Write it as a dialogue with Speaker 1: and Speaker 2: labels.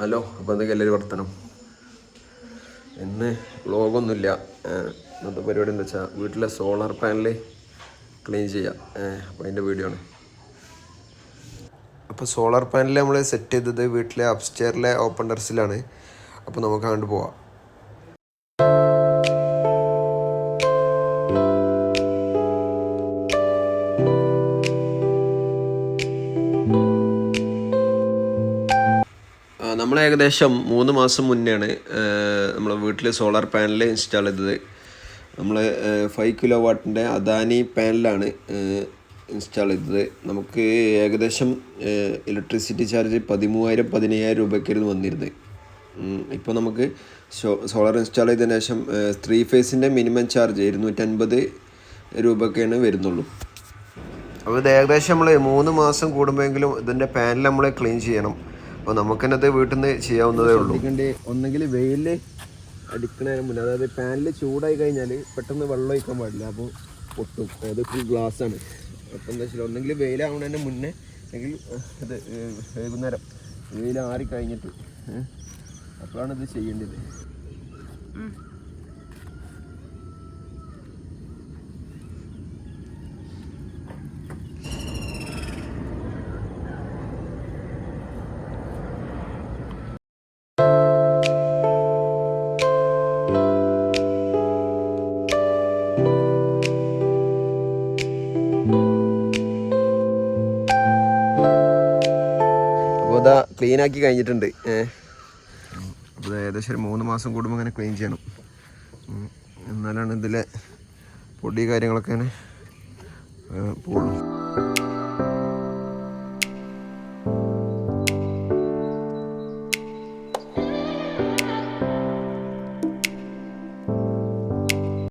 Speaker 1: Hello, അപ്പോൾ എന്തൊക്കെ എല്ലാവരും വർത്തനം. ഇന്ന് വ്ളോഗൊന്നുമില്ല. ഇന്നത്തെ പരിപാടി എന്താ വെച്ചാൽ വീട്ടിലെ സോളാർ പാനൽ ക്ലീൻ ചെയ്യുക. അപ്പോൾ അതിൻ്റെ വീഡിയോ ആണ്. അപ്പോൾ സോളാർ പാനൽ നമ്മൾ സെറ്റ് ചെയ്തത് വീട്ടിലെ അപ്സ്റ്റെയറിലെ ഓപ്പൺ ടെറസിലാണ്. അപ്പോൾ നമുക്ക് അങ്ങോട്ട് പോവാം. നമ്മൾ ഏകദേശം 3 മാസം മുന്നെയാണ് നമ്മളെ വീട്ടിൽ സോളാർ പാനൽ ഇൻസ്റ്റാൾ ചെയ്തത്. നമ്മൾ 5 കിലോ വാട്ടിൻ്റെ അദാനി പാനലാണ് ഇൻസ്റ്റാൾ ചെയ്തത്. നമുക്ക് ഏകദേശം ഇലക്ട്രിസിറ്റി ചാർജ് 13,000-15,000 രൂപയ്ക്കായിരുന്നു വന്നിരുന്നത്. ഇപ്പോൾ നമുക്ക് സോളാർ ഇൻസ്റ്റാൾ ചെയ്തതിന് ശേഷം 3 ഫേസിൻ്റെ മിനിമം ചാർജ് 250 രൂപയ്ക്കാണ് വരുന്നുള്ളൂ. അപ്പോൾ ഇത് ഏകദേശം നമ്മൾ 3 മാസം കൂടുമ്പോഴെങ്കിലും ഇതിൻ്റെ പാനൽ നമ്മൾ ക്ലീൻ ചെയ്യണം. അപ്പോൾ നമുക്ക് തന്നെ അത് വീട്ടിൽ നിന്ന് ചെയ്യാവുന്നതേ ഉള്ളൂ. ഒന്നെങ്കിൽ വെയിൽ അടിക്കുന്നതിന് മുന്നേ, അതായത് പാനൽ ചൂടായി കഴിഞ്ഞാൽ പെട്ടെന്ന് വെള്ളം ഒഴിക്കാൻ പാടില്ല, അപ്പോൾ പൊട്ടും. അത് ഫുൾ ഗ്ലാസ്സാണ്. അപ്പോൾ എന്താ വെച്ചാൽ ഒന്നെങ്കിൽ വെയിലാവുന്നതിന് മുന്നേ, അല്ലെങ്കിൽ ഇത് വൈകുന്നേരം വെയിൽ ആറി കഴിഞ്ഞിട്ട് അപ്പോഴാണ് ഇത് ചെയ്യേണ്ടത്. ഇതാ ക്ലീനാക്കി കഴിഞ്ഞിട്ടുണ്ട്. അപ്പോൾ ഏകദേശം ഒരു 3 മാസം കൂടുമ്പോൾ അങ്ങനെ ക്ലീൻ ചെയ്യണം. എന്നാലാണ് ഇതിലെ പൊടി കാര്യങ്ങളൊക്കെ പോകുള്ളൂ.